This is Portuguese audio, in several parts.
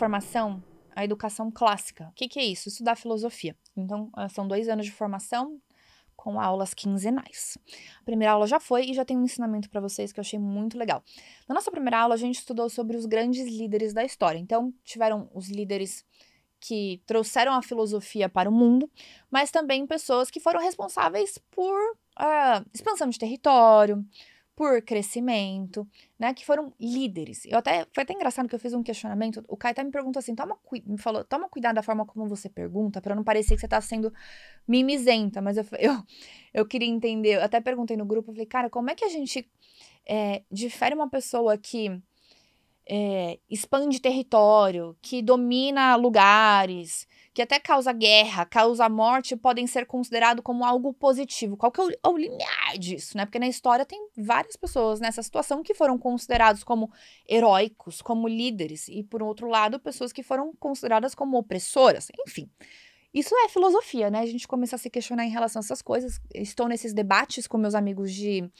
formação a educação clássica. O que é isso? Estudar filosofia. Então, são 2 anos de formação com aulas quinzenais. A primeira aula já foi e já tem um ensinamento para vocês que eu achei muito legal. Na nossa primeira aula, a gente estudou sobre os grandes líderes da história. Então, tiveram os líderes que trouxeram a filosofia para o mundo, mas também pessoas que foram responsáveis por expansão de território, por crescimento, né, que foram líderes. Foi até engraçado que eu fiz um questionamento, o Kai até me perguntou assim, me falou, toma cuidado da forma como você pergunta, para não parecer que você tá sendo mimizenta, mas eu queria entender, eu até perguntei no grupo, eu falei, cara, como é que a gente difere uma pessoa que expande território, que domina lugares, que até causa guerra, causa morte, podem ser considerados como algo positivo. Qual que é o limiar disso, né? Porque na história tem várias pessoas nessa situação que foram considerados como heróicos, como líderes, e por outro lado, pessoas que foram consideradas como opressoras, enfim. Isso é filosofia, né? A gente começa a se questionar em relação a essas coisas. Estou nesses debates com meus amigos de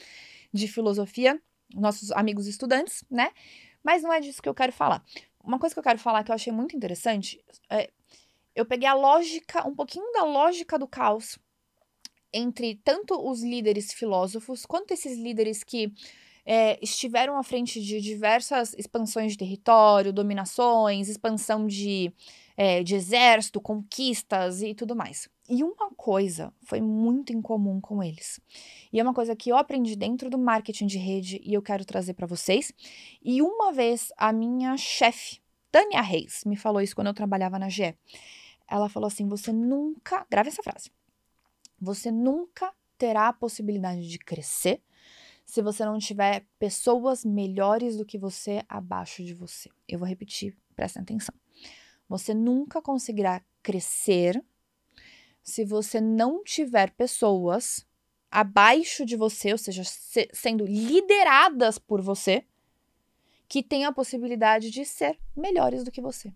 filosofia, nossos amigos estudantes, né? Mas não é disso que eu quero falar. Uma coisa que eu quero falar que eu achei muito interessante, eu peguei a lógica, um pouquinho da lógica do caos entre tanto os líderes filósofos, quanto esses líderes que estiveram à frente de diversas expansões de território, dominações, expansão de exército, conquistas e tudo mais. E uma coisa foi muito incomum com eles. E é uma coisa que eu aprendi dentro do marketing de rede e eu quero trazer para vocês. E uma vez a minha chefe, Tânia Reis, me falou isso quando eu trabalhava na GE. Ela falou assim, grave essa frase, você nunca terá a possibilidade de crescer se você não tiver pessoas melhores do que você abaixo de você. Eu vou repetir, prestem atenção. Você nunca conseguirá crescer se você não tiver pessoas abaixo de você, ou seja, sendo lideradas por você, que tenham a possibilidade de ser melhores do que você.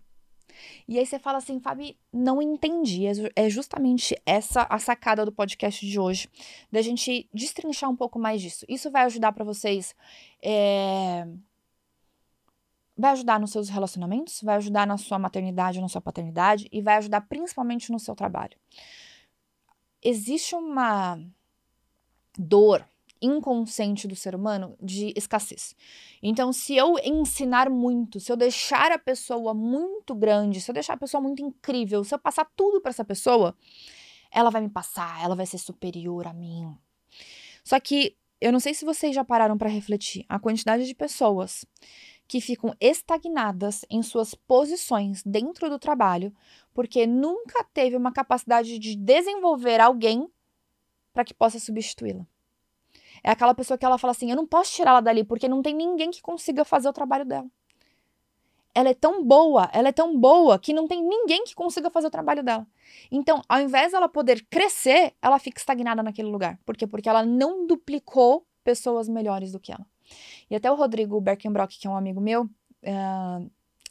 E aí você fala assim, Fabi, não entendi. É justamente essa a sacada do podcast de hoje, da gente destrinchar um pouco mais disso. Isso vai ajudar para vocês, vai ajudar nos seus relacionamentos, vai ajudar na sua maternidade, na sua paternidade e vai ajudar principalmente no seu trabalho. Existe uma dor inconsciente do ser humano de escassez. Então, se eu ensinar muito, se eu deixar a pessoa muito grande, se eu deixar a pessoa muito incrível, se eu passar tudo para essa pessoa, ela vai me passar, ela vai ser superior a mim. Só que eu não sei se vocês já pararam para refletir a quantidade de pessoas que ficam estagnadas em suas posições dentro do trabalho porque nunca teve uma capacidade de desenvolver alguém para que possa substituí-la. É aquela pessoa que ela fala assim, eu não posso tirar ela dali, porque não tem ninguém que consiga fazer o trabalho dela. Ela é tão boa, que não tem ninguém que consiga fazer o trabalho dela. Então, ao invés dela poder crescer, ela fica estagnada naquele lugar. Por quê? Porque ela não duplicou pessoas melhores do que ela. E até o Rodrigo Berkenbrock, que é um amigo meu,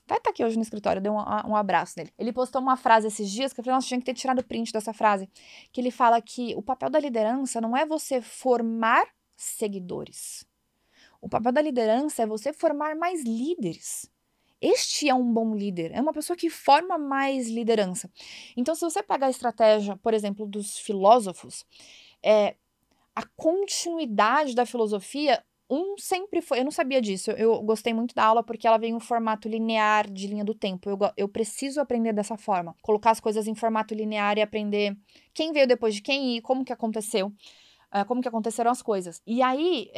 vai estar aqui hoje no escritório, eu dei um abraço nele. Ele postou uma frase esses dias que eu falei, nossa, tinha que ter tirado o print dessa frase. Que ele fala que o papel da liderança não é você formar seguidores. O papel da liderança é você formar mais líderes. Este é um bom líder, é uma pessoa que forma mais liderança. Então, se você pegar a estratégia, por exemplo, dos filósofos, a continuidade da filosofia, sempre foi, eu não sabia disso, eu gostei muito da aula porque ela vem em um formato linear de linha do tempo, eu preciso aprender dessa forma, colocar as coisas em formato linear e aprender quem veio depois de quem e como que aconteceu, como que aconteceram as coisas. E aí,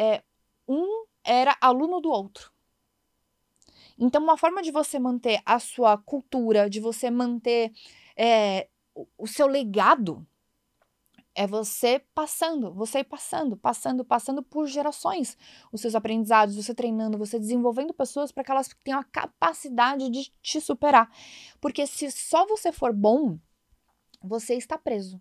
um era aluno do outro. Então, uma forma de você manter a sua cultura, de você manter o seu legado, é você ir passando por gerações os seus aprendizados, você treinando, você desenvolvendo pessoas para que elas tenham a capacidade de te superar. Porque se só você for bom, você está preso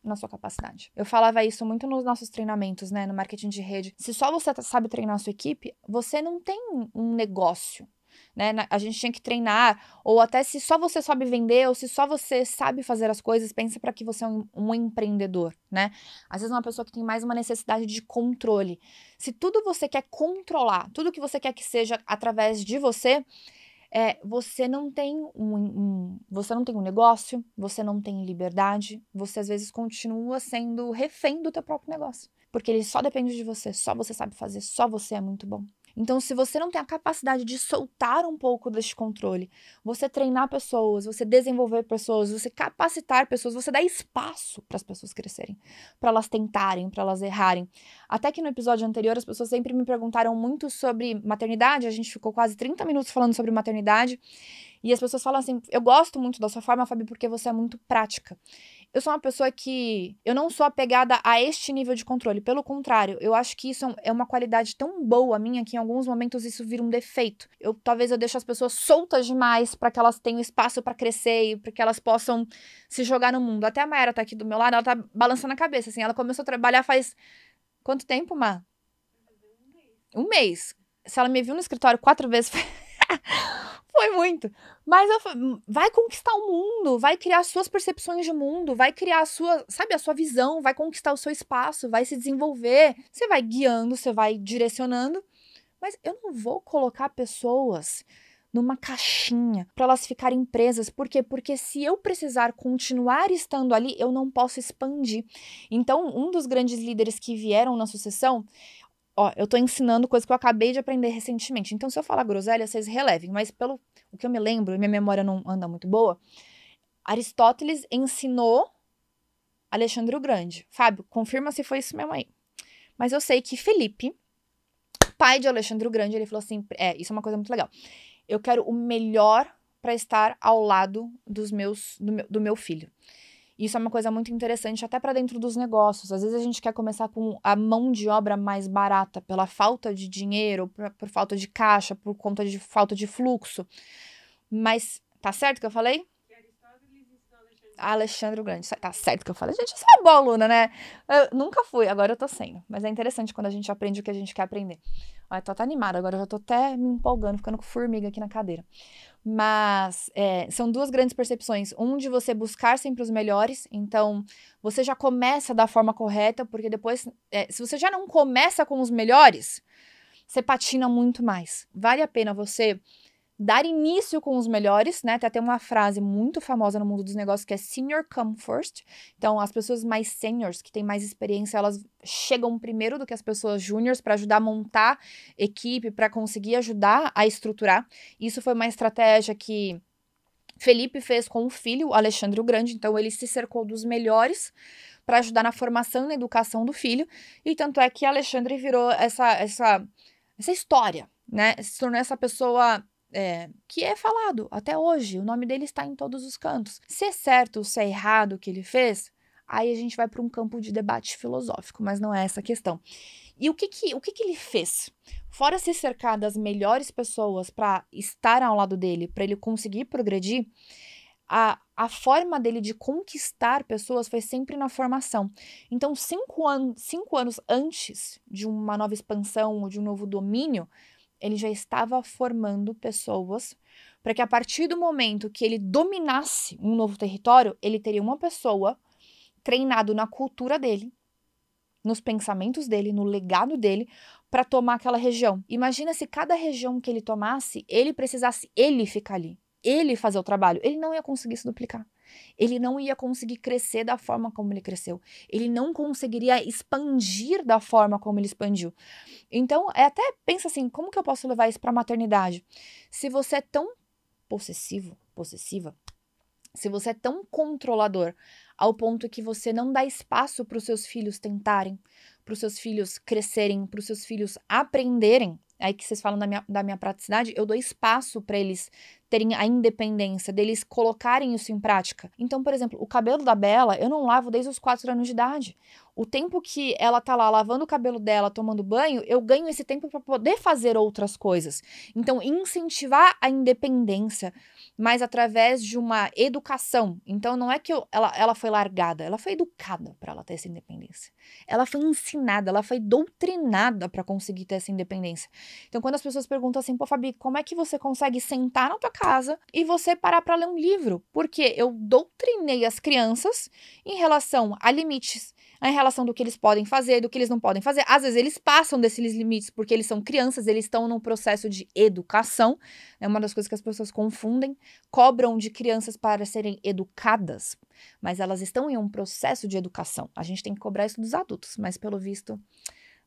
na sua capacidade. Eu falava isso muito nos nossos treinamentos, né, no marketing de rede. Se só você sabe treinar a sua equipe, você não tem um negócio, né? A gente tinha que treinar, ou até se só você sabe vender, ou se só você sabe fazer as coisas, pensa para que você é um empreendedor, né? Às vezes uma pessoa que tem mais uma necessidade de controle. Se tudo você quer controlar, tudo que você quer que seja através de você, Você não tem você não tem um negócio, você não tem liberdade, você às vezes continua sendo refém do teu próprio negócio. Porque ele só depende de você, só você sabe fazer, só você é muito bom. Então, se você não tem a capacidade de soltar um pouco deste controle, você treinar pessoas, você desenvolver pessoas, você capacitar pessoas, você dá espaço para as pessoas crescerem, para elas tentarem, para elas errarem. Até que no episódio anterior as pessoas sempre me perguntaram muito sobre maternidade, a gente ficou quase 30 minutos falando sobre maternidade, e as pessoas falam assim: eu gosto muito da sua forma, Fabi, porque você é muito prática. Eu sou uma pessoa que eu não sou apegada a este nível de controle. Pelo contrário, eu acho que isso é uma qualidade tão boa minha que em alguns momentos isso vira um defeito. Talvez eu deixe as pessoas soltas demais para que elas tenham espaço para crescer e para que elas possam se jogar no mundo. Até a Mayara tá aqui do meu lado, ela tá balançando a cabeça, assim. Ela começou a trabalhar faz quanto tempo, Má? Um mês. Se ela me viu no escritório 4 vezes, foi muito. Mas vai conquistar o mundo, vai criar suas percepções de mundo, vai criar a sua visão, vai conquistar o seu espaço, vai se desenvolver. Você vai guiando, você vai direcionando. Mas eu não vou colocar pessoas numa caixinha para elas ficarem presas. Por quê? Porque se eu precisar continuar estando ali, eu não posso expandir. Então, um dos grandes líderes que vieram na sucessão, eu tô ensinando coisa que eu acabei de aprender recentemente. Então, se eu falar groselha, vocês relevem. Mas pelo o que eu me lembro, e minha memória não anda muito boa, Aristóteles ensinou Alexandre o Grande. Fábio, confirma se foi isso mesmo aí. Mas eu sei que Felipe, pai de Alexandre o Grande, ele falou assim, isso é uma coisa muito legal. Eu quero o melhor para estar ao lado do meu filho. Isso é uma coisa muito interessante até para dentro dos negócios. Às vezes a gente quer começar com a mão de obra mais barata pela falta de dinheiro, por falta de caixa, por conta de falta de fluxo. Mas tá certo que eu falei? Alexandre o Grande. Tá certo que eu falei. Gente, eu sou uma boa aluna, né? Eu nunca fui, agora eu tô sendo. Mas é interessante quando a gente aprende o que a gente quer aprender. Eu tô até animada, agora eu já tô até me empolgando, ficando com formiga aqui na cadeira. Mas são duas grandes percepções. Um de você buscar sempre os melhores, então você já começa da forma correta, porque depois, se você já não começa com os melhores, você patina muito mais. Vale a pena você dar início com os melhores, né? Tem até uma frase muito famosa no mundo dos negócios que é senior come first. Então, as pessoas mais seniors, que têm mais experiência, elas chegam primeiro do que as pessoas júniors para ajudar a montar equipe, para conseguir ajudar a estruturar. Isso foi uma estratégia que Felipe fez com o filho, Alexandre o Grande. Então, ele se cercou dos melhores para ajudar na formação e na educação do filho. E tanto é que Alexandre virou essa história, né? Se tornou essa pessoa que é falado até hoje, o nome dele está em todos os cantos. Se é certo ou se é errado o que ele fez, aí a gente vai para um campo de debate filosófico, mas não é essa a questão. E o que ele fez? Fora se cercar das melhores pessoas para estar ao lado dele, para ele conseguir progredir, a forma dele de conquistar pessoas foi sempre na formação. Então, 5 anos antes de uma nova expansão ou de um novo domínio, ele já estava formando pessoas para que a partir do momento que ele dominasse um novo território, ele teria uma pessoa treinado na cultura dele, nos pensamentos dele, no legado dele, para tomar aquela região. Imagina se cada região que ele tomasse, ele precisasse ele ficar ali, ele fazer o trabalho, ele não ia conseguir se duplicar. Ele não ia conseguir crescer da forma como ele cresceu. Ele não conseguiria expandir da forma como ele expandiu. Então, até pensa assim, como que eu posso levar isso para a maternidade? Se você é tão possessiva, se você é tão controlador ao ponto que você não dá espaço para os seus filhos tentarem, para os seus filhos crescerem, para os seus filhos aprenderem, aí que vocês falam da minha praticidade, eu dou espaço para eles terem a independência, deles colocarem isso em prática. Então, por exemplo, o cabelo da Bela, eu não lavo desde os 4 anos de idade. O tempo que ela tá lá lavando o cabelo dela, tomando banho, eu ganho esse tempo para poder fazer outras coisas. Então, incentivar a independência, mas através de uma educação. Então, não é que ela foi largada, ela foi educada para ela ter essa independência. Ela foi ensinada, ela foi doutrinada para conseguir ter essa independência. Então, quando as pessoas perguntam assim, pô, Fabi, como é que você consegue sentar na tua casa e você parar para ler um livro, porque eu doutrinei as crianças em relação a limites, em relação do que eles podem fazer, do que eles não podem fazer. Às vezes eles passam desses limites porque eles são crianças, eles estão num processo de educação. É uma das coisas que as pessoas confundem, cobram de crianças para serem educadas, mas elas estão em um processo de educação. A gente tem que cobrar isso dos adultos, mas pelo visto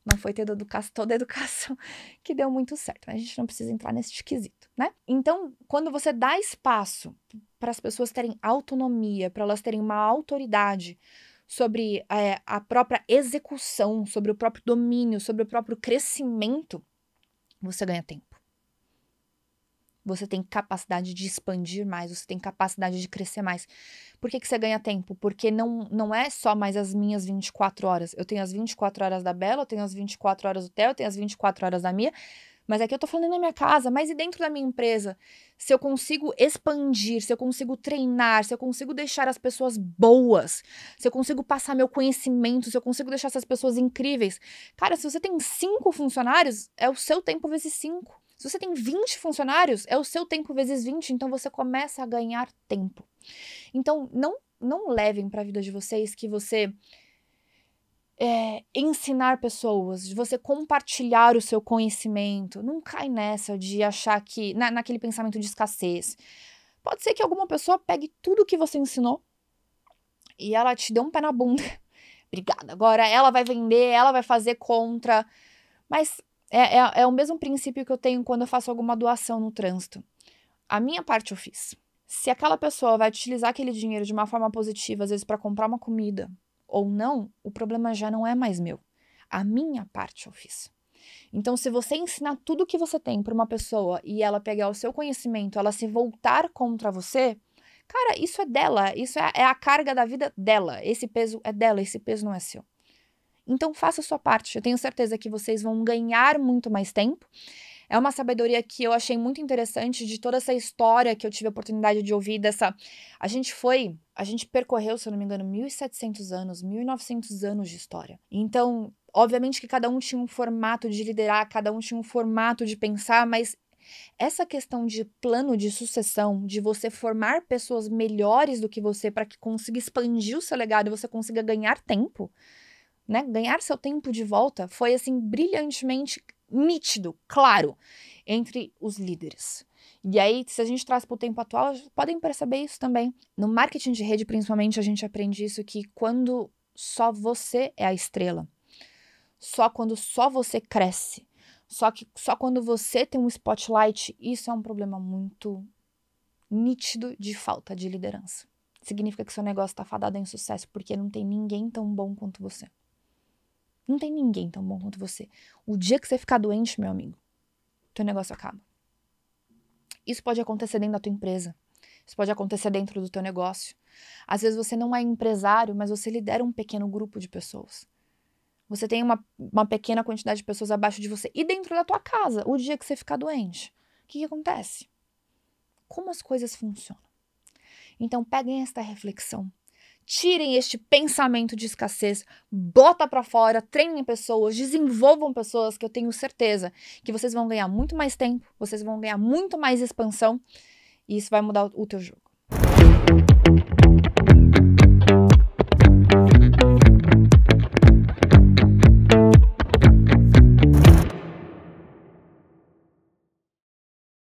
não foi toda a educação que deu muito certo. A gente não precisa entrar nesse quesito, né? Então, quando você dá espaço para as pessoas terem autonomia, para elas terem uma autoridade sobre a própria execução, sobre o próprio domínio, sobre o próprio crescimento, você ganha tempo. Você tem capacidade de expandir mais, você tem capacidade de crescer mais. Por que você ganha tempo? Porque não é só mais as minhas 24 horas. Eu tenho as 24 horas da Bela, eu tenho as 24 horas do Theo, eu tenho as 24 horas da Mia, mas aqui eu tô falando na minha casa, mas e dentro da minha empresa? Se eu consigo expandir, se eu consigo treinar, se eu consigo deixar as pessoas boas, se eu consigo passar meu conhecimento, se eu consigo deixar essas pessoas incríveis. Cara, se você tem 5 funcionários, é o seu tempo vezes 5. Se você tem 20 funcionários, é o seu tempo vezes 20, então você começa a ganhar tempo. Então, não levem para a vida de vocês que você ensinar pessoas, de você compartilhar o seu conhecimento. Não cai nessa de achar que, naquele pensamento de escassez. Pode ser que alguma pessoa pegue tudo que você ensinou e ela te dê um pé na bunda. Obrigada. Agora ela vai vender, ela vai fazer contra. Mas é o mesmo princípio que eu tenho quando eu faço alguma doação no trânsito. A minha parte eu fiz. Se aquela pessoa vai utilizar aquele dinheiro de uma forma positiva, às vezes para comprar uma comida, ou não, o problema já não é mais meu. A minha parte eu fiz. Então, se você ensinar tudo que você tem para uma pessoa e ela pegar o seu conhecimento, ela se voltar contra você, cara, isso é dela, isso é a carga da vida dela. Esse peso é dela, esse peso não é seu. Então, faça a sua parte. Eu tenho certeza que vocês vão ganhar muito mais tempo. É uma sabedoria que eu achei muito interessante de toda essa história que eu tive a oportunidade de ouvir dessa... A gente percorreu, se eu não me engano, 1.700 anos, 1.900 anos de história. Então, obviamente que cada um tinha um formato de liderar, cada um tinha um formato de pensar, mas essa questão de plano de sucessão, de você formar pessoas melhores do que você para que consiga expandir o seu legado e você consiga ganhar tempo, né? Ganhar seu tempo de volta foi, assim, brilhantemente nítido, claro, entre os líderes. E aí, se a gente traz para o tempo atual, podem perceber isso também. No marketing de rede, principalmente, a gente aprende isso, que quando só você é a estrela, quando só você cresce, só quando você tem um spotlight, isso é um problema muito nítido de falta de liderança. Significa que seu negócio está fadado em sucesso, porque não tem ninguém tão bom quanto você. Não tem ninguém tão bom quanto você. O dia que você ficar doente, meu amigo, teu negócio acaba. Isso pode acontecer dentro da tua empresa. Isso pode acontecer dentro do teu negócio. Às vezes você não é empresário, mas você lidera um pequeno grupo de pessoas. Você tem uma pequena quantidade de pessoas abaixo de você. E dentro da tua casa, o dia que você ficar doente, o que acontece? Como as coisas funcionam? Então, peguem esta reflexão. Tirem este pensamento de escassez, bota pra fora, treinem pessoas, desenvolvam pessoas, que eu tenho certeza que vocês vão ganhar muito mais tempo, vocês vão ganhar muito mais expansão e isso vai mudar o teu jogo.